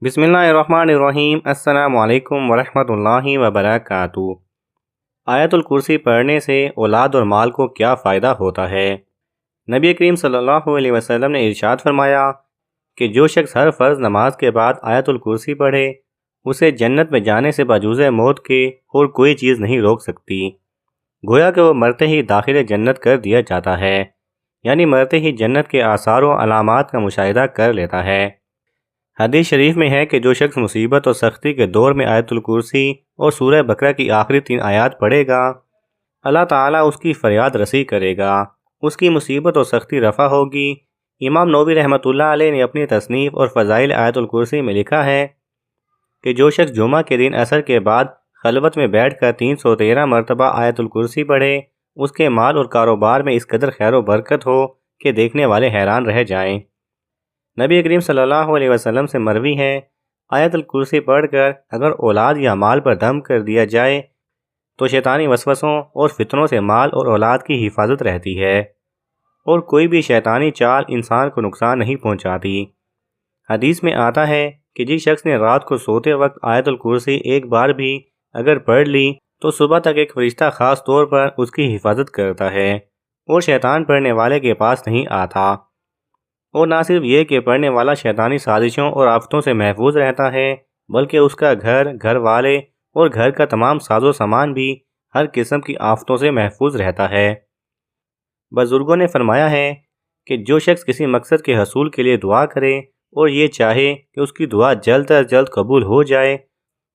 بسم اللہ الرحمن الرحیم۔ السلام علیکم ورحمۃ اللہ وبرکاتہ۔ آیت الکرسی پڑھنے سے اولاد اور مال کو کیا فائدہ ہوتا ہے؟ نبی کریم صلی اللہ علیہ وسلم نے ارشاد فرمایا کہ جو شخص ہر فرض نماز کے بعد آیت الکرسی پڑھے اسے جنت میں جانے سے بجوز موت کے اور کوئی چیز نہیں روک سکتی۔ گویا کہ وہ مرتے ہی داخل جنت کر دیا جاتا ہے، یعنی مرتے ہی جنت کے آثار و علامات کا مشاہدہ کر لیتا ہے۔ حدیث شریف میں ہے کہ جو شخص مصیبت اور سختی کے دور میں آیت الکرسی اور سورہ بقرہ کی آخری 3 آیات پڑھے گا، اللہ تعالیٰ اس کی فریاد رسی کرے گا، اس کی مصیبت اور سختی رفع ہوگی۔ امام نووی رحمۃ اللہ علیہ نے اپنی تصنیف اور فضائل آیت الکرسی میں لکھا ہے کہ جو شخص جمعہ کے دن عصر کے بعد خلوت میں بیٹھ کر 313 مرتبہ آیت الکرسی پڑھے، اس کے مال اور کاروبار میں اس قدر خیر و برکت ہو کہ دیکھنے والے حیران رہ جائیں۔ نبی کریم صلی اللہ علیہ وسلم سے مروی ہے، آیت الکرسی پڑھ کر اگر اولاد یا مال پر دم کر دیا جائے تو شیطانی وسوسوں اور فتنوں سے مال اور اولاد کی حفاظت رہتی ہے اور کوئی بھی شیطانی چال انسان کو نقصان نہیں پہنچاتی۔ حدیث میں آتا ہے کہ جس شخص نے رات کو سوتے وقت آیت الکرسی ایک بار بھی اگر پڑھ لی تو صبح تک ایک فرشتہ خاص طور پر اس کی حفاظت کرتا ہے اور شیطان پڑھنے والے کے پاس نہیں آتا۔ اور نہ صرف یہ کہ پڑھنے والا شیطانی سازشوں اور آفتوں سے محفوظ رہتا ہے، بلکہ اس کا گھر والے اور گھر کا تمام ساز و سامان بھی ہر قسم کی آفتوں سے محفوظ رہتا ہے۔ بزرگوں نے فرمایا ہے کہ جو شخص کسی مقصد کے حصول کے لیے دعا کرے اور یہ چاہے کہ اس کی دعا جلد از جلد قبول ہو جائے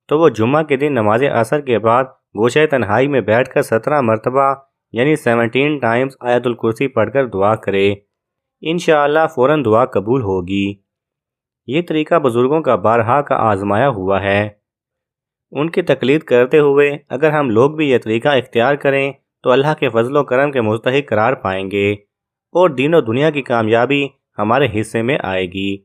تو وہ جمعہ کے دن نماز عصر کے بعد گوشہ تنہائی میں بیٹھ کر 17 مرتبہ یعنی 17 ٹائمز آیت الکرسی پڑھ کر دعا کرے، انشاءاللہ فوراً دعا قبول ہوگی۔ یہ طریقہ بزرگوں کا بارہا کا آزمایا ہوا ہے، ان کی تقلید کرتے ہوئے اگر ہم لوگ بھی یہ طریقہ اختیار کریں تو اللہ کے فضل و کرم کے مستحق قرار پائیں گے اور دین و دنیا کی کامیابی ہمارے حصے میں آئے گی۔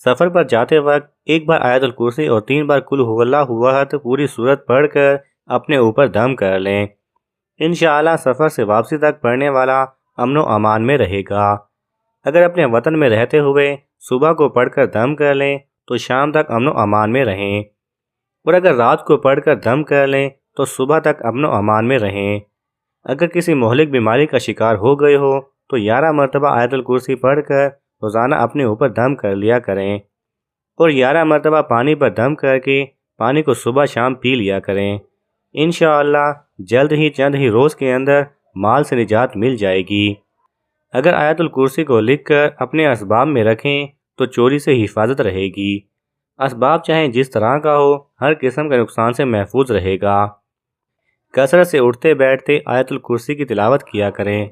سفر پر جاتے وقت ایک بار آیت الکرسی اور 3 بار قل هو اللہ احد پوری سورت پڑھ کر اپنے اوپر دم کر لیں، انشاءاللہ سفر سے واپسی تک پڑھنے والا امن و امان میں رہے گا۔ اگر اپنے وطن میں رہتے ہوئے صبح کو پڑھ کر دم کر لیں تو شام تک امن و امان میں رہیں، اور اگر رات کو پڑھ کر دم کر لیں تو صبح تک امن و امان میں رہیں۔ اگر کسی مہلک بیماری کا شکار ہو گئے ہو تو 11 مرتبہ آیت الکرسی پڑھ کر روزانہ اپنے اوپر دم کر لیا کریں، اور 11 مرتبہ پانی پر دم کر کے پانی کو صبح شام پی لیا کریں۔ انشاءاللہ جلد ہی چند ہی روز کے اندر مال سے نجات مل جائے گی۔ اگر آیت الکرسی کو لکھ کر اپنے اسباب میں رکھیں تو چوری سے حفاظت رہے گی۔ اسباب چاہیں جس طرح کا ہو، ہر قسم کے نقصان سے محفوظ رہے گا۔ کثرت سے اٹھتے بیٹھتے آیت الکرسی کی تلاوت کیا کریں،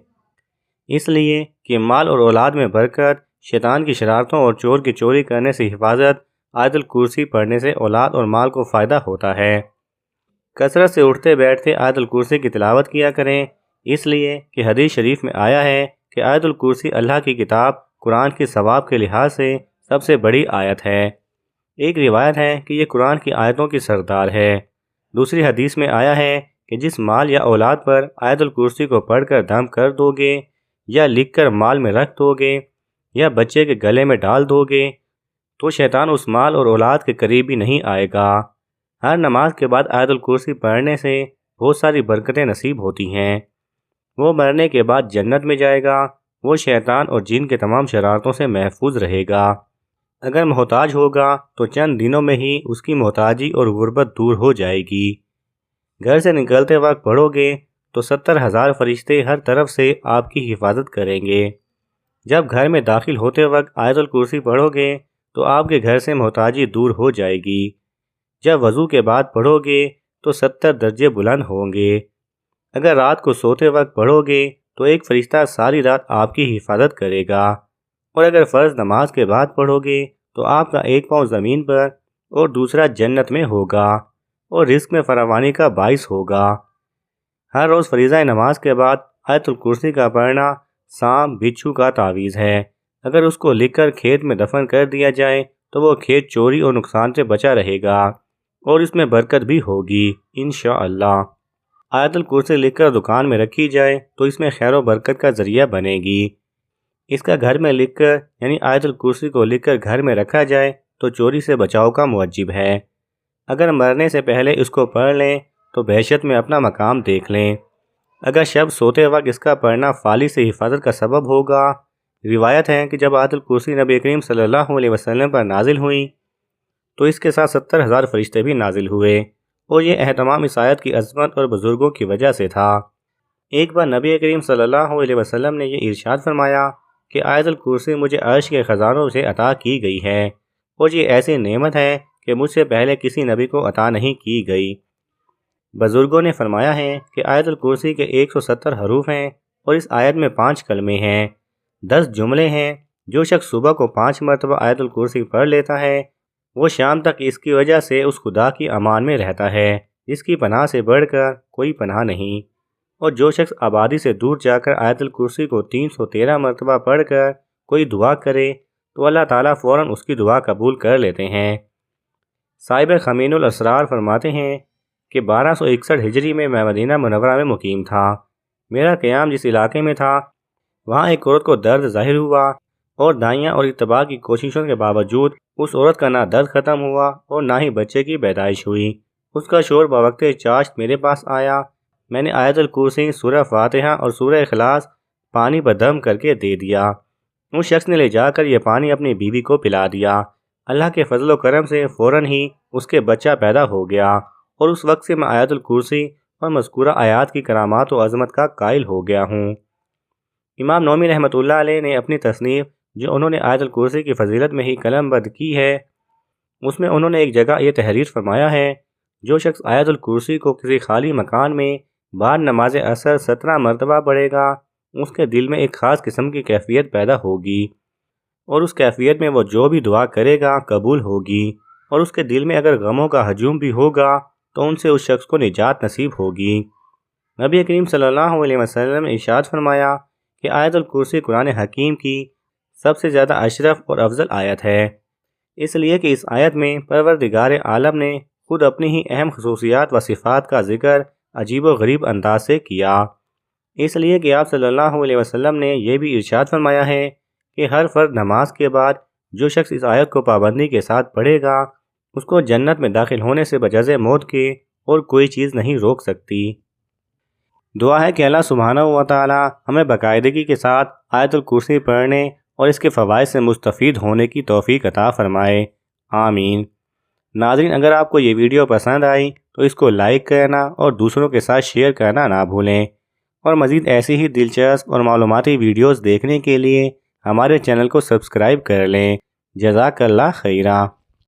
اس لیے کہ مال اور اولاد میں برکت، شیطان کی شرارتوں اور چور کی چوری کرنے سے حفاظت آیت الکرسی پڑھنے سے اولاد اور مال کو فائدہ ہوتا ہے۔ کثرت سے اٹھتے بیٹھتے آیت الکرسی کی تلاوت کیا کریں، اس لیے کہ حدیث شریف میں آیا ہے کہ آیت الکرسی اللہ کی کتاب قرآن کی ثواب کے لحاظ سے سب سے بڑی آیت ہے۔ ایک روایت ہے کہ یہ قرآن کی آیتوں کی سردار ہے۔ دوسری حدیث میں آیا ہے کہ جس مال یا اولاد پر آیت الکرسی کو پڑھ کر دم کر دو گے یا لکھ کر مال میں رکھ دو گے یا بچے کے گلے میں ڈال دو گے تو شیطان اس مال اور اولاد کے قریب بھی نہیں آئے گا۔ ہر نماز کے بعد آیت الکرسی پڑھنے سے بہت ساری برکتیں نصیب ہوتی ہیں۔ وہ مرنے کے بعد جنت میں جائے گا، وہ شیطان اور جن کے تمام شرارتوں سے محفوظ رہے گا۔ اگر محتاج ہوگا تو چند دنوں میں ہی اس کی محتاجی اور غربت دور ہو جائے گی۔ گھر سے نکلتے وقت پڑھو گے تو 70,000 فرشتے ہر طرف سے آپ کی حفاظت کریں گے۔ جب گھر میں داخل ہوتے وقت آیت الکرسی پڑھو گے تو آپ کے گھر سے محتاجی دور ہو جائے گی۔ جب وضو کے بعد پڑھو گے تو 70 درجے بلند ہوں گے۔ اگر رات کو سوتے وقت پڑھو گے تو ایک فرشتہ ساری رات آپ کی حفاظت کرے گا، اور اگر فرض نماز کے بعد پڑھو گے تو آپ کا ایک پاؤں زمین پر اور دوسرا جنت میں ہوگا اور رزق میں فراوانی کا باعث ہوگا۔ ہر روز فریضہ نماز کے بعد آیت الکرسی کا پڑھنا سانپ بچھو کا تعویذ ہے۔ اگر اس کو لکھ کر کھیت میں دفن کر دیا جائے تو وہ کھیت چوری اور نقصان سے بچا رہے گا اور اس میں برکت بھی ہوگی انشاءاللہ۔ آیت الکرسی لکھ کر دکان میں رکھی جائے تو اس میں خیر و برکت کا ذریعہ بنے گی۔ اس کا گھر میں لکھ کر یعنی آیت الکرسی کو لکھ کر گھر میں رکھا جائے تو چوری سے بچاؤ کا موجب ہے۔ اگر مرنے سے پہلے اس کو پڑھ لیں تو بہشت میں اپنا مقام دیکھ لیں۔ اگر شب سوتے وقت اس کا پڑھنا فالی سے حفاظت کا سبب ہوگا۔ روایت ہے کہ جب آیت الکرسی نبی کریم صلی اللہ علیہ وسلم پر نازل ہوئی تو اس کے ساتھ 70,000 فرشتے بھی نازل ہوئے، اور یہ اہتمام اس آیت کی عظمت اور بزرگوں کی وجہ سے تھا۔ ایک بار نبی کریم صلی اللہ علیہ وسلم نے یہ ارشاد فرمایا کہ آیت الکرسی مجھے عرش کے خزانوں سے عطا کی گئی ہے، اور یہ ایسی نعمت ہے کہ مجھ سے پہلے کسی نبی کو عطا نہیں کی گئی۔ بزرگوں نے فرمایا ہے کہ آیت الکرسی کے 170 حروف ہیں، اور اس آیت میں 5 کلمے ہیں، 10 جملے ہیں۔ جو شخص صبح کو 5 مرتبہ آیت الکرسی پڑھ لیتا ہے وہ شام تک اس کی وجہ سے اس خدا کی امان میں رہتا ہے جس کی پناہ سے بڑھ کر کوئی پناہ نہیں، اور جو شخص آبادی سے دور جا کر آیت الکرسی کو 313 مرتبہ پڑھ کر کوئی دعا کرے تو اللہ تعالیٰ فوراً اس کی دعا قبول کر لیتے ہیں۔ صاحب خمین الاسرار فرماتے ہیں کہ 1261 ہجری میں مدینہ منورہ میں مقیم تھا۔ میرا قیام جس علاقے میں تھا وہاں ایک عورت کو درد ظاہر ہوا، اور دائیاں اور اتباع کی کوششوں کے باوجود اس عورت کا نہ درد ختم ہوا اور نہ ہی بچے کی پیدائش ہوئی۔ اس کا شوہر بوقت چاشت میرے پاس آیا، میں نے آیت الکرسی، سورہ فاتحہ اور سورہ اخلاص پانی پر دم کر کے دے دیا۔ اس شخص نے لے جا کر یہ پانی اپنی بیوی کو پلا دیا۔ اللہ کے فضل و کرم سے فوراً ہی اس کے بچہ پیدا ہو گیا، اور اس وقت سے میں آیت الکرسی اور مذکورہ آیات کی کرامات و عظمت کا قائل ہو گیا ہوں۔ امام نومی رحمۃ اللہ علیہ نے اپنی تصنیف جو انہوں نے آیت الکرسی کی فضیلت میں ہی قلم بند کی ہے، اس میں انہوں نے ایک جگہ یہ تحریر فرمایا ہے، جو شخص آیت الکرسی کو کسی خالی مکان میں بعد نماز عصر 17 مرتبہ پڑھے گا، اس کے دل میں ایک خاص قسم کی کیفیت پیدا ہوگی، اور اس کیفیت میں وہ جو بھی دعا کرے گا قبول ہوگی، اور اس کے دل میں اگر غموں کا ہجوم بھی ہوگا تو ان سے اس شخص کو نجات نصیب ہوگی۔ نبی کریم صلی اللہ علیہ وسلم نے ارشاد فرمایا کہ آیت الکرسی قرآن حکیم کی سب سے زیادہ اشرف اور افضل آیت ہے، اس لیے کہ اس آیت میں پروردگار عالم نے خود اپنی ہی اہم خصوصیات و صفات کا ذکر عجیب و غریب انداز سے کیا، اس لیے کہ آپ صلی اللہ علیہ وسلم نے یہ بھی ارشاد فرمایا ہے کہ ہر فرد نماز کے بعد جو شخص اس آیت کو پابندی کے ساتھ پڑھے گا اس کو جنت میں داخل ہونے سے بجز موت کے اور کوئی چیز نہیں روک سکتی۔ دعا ہے کہ اللہ سبحانہ و تعالی ہمیں باقاعدگی کے ساتھ آیت الکرسی پڑھنے اور اس کے فوائد سے مستفید ہونے کی توفیق عطا فرمائے، آمین۔ ناظرین، اگر آپ کو یہ ویڈیو پسند آئی تو اس کو لائک کرنا اور دوسروں کے ساتھ شیئر کرنا نہ بھولیں، اور مزید ایسی ہی دلچسپ اور معلوماتی ویڈیوز دیکھنے کے لیے ہمارے چینل کو سبسکرائب کر لیں۔ جزاک اللہ خیرہ۔